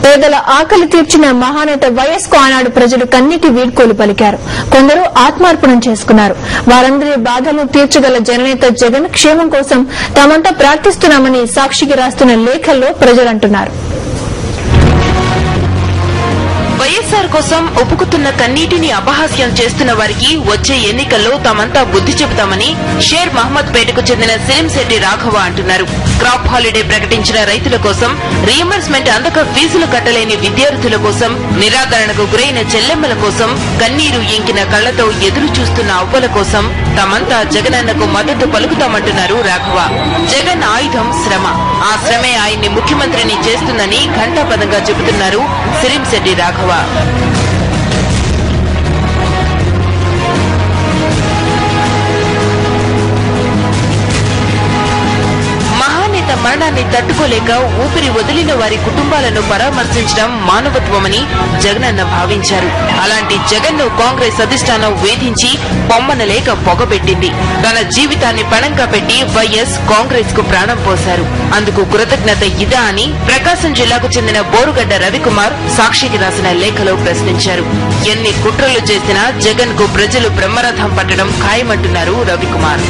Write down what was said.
పేదల ఆకలి తీర్చిన మహానేత వైఎస్ కు ఆనాడు ప్రజలు కన్నీటి వీడ్కోలు పలికారు. కొందరు ఆత్మార్పణం చేసుకున్నారు. వారందరి బాధలు తీర్చగల జననేత జగన్ క్షేమం కోసం తామంతా ప్రార్థిస్తున్నామని సాక్షికి రాస్తున్న లేఖల్లో ప్రజలంటున్నారు. వైఎస్ఆర్ కోసం ఒప్పుకుతున్న కన్నీటిని అపహాస్యం చేస్తున్న వారికి వచ్చే ఎన్నికల్లో తామంతా బుద్ది చెబుతామని షేర్ మహమ్మద్ పేటకు చెందిన సిరింశెట్టి రాఘవ అంటున్నారు. క్రాప్ హాలిడే ప్రకటించిన రైతుల కోసం, రీఎంబర్స్మెంట్ అందక ఫీజులు కట్టలేని విద్యార్థుల కోసం, నిరాదరణకు గురైన చెల్లెమ్మల కోసం, కన్నీరు ఇంకిన కళ్లతో ఎదురు చూస్తున్న అవ్వల కోసం తామంతా జగనన్నకు మద్దతు పలుకుతామంటున్నారు రాఘవ. జగన్ ఆయుధం శ్రమ. ఆ శ్రమే ఆయన్ని ముఖ్యమంత్రిని చేస్తుందని ఘంటాపదంగా చెబుతున్నారు సిరింశెట్టి రాఘవ. మరణాన్ని తట్టుకోలేక ఊపిరి వదిలిన వారి కుటుంబాలను పరామర్శించడం మానవత్వమని జగనన్న భావించారు. అలాంటి జగన్ను కాంగ్రెస్ అధిష్టానం వేధించి పొమ్మనలేక పొగబెట్టింది. తన జీవితాన్ని పణంగా పెట్టి వైఎస్ కాంగ్రెస్ కు ప్రాణం పోశారు. అందుకు కృతజ్ఞత ఇదా అని ప్రకాశం జిల్లాకు చెందిన బోరుగడ్డ రవికుమార్ సాక్షికి రాసిన లేఖలో ప్రశ్నించారు. ఎన్ని కుట్రలు చేసినా జగన్ కు ప్రజలు బ్రహ్మరథం పట్టడం ఖాయమంటున్నారు రవికుమార్.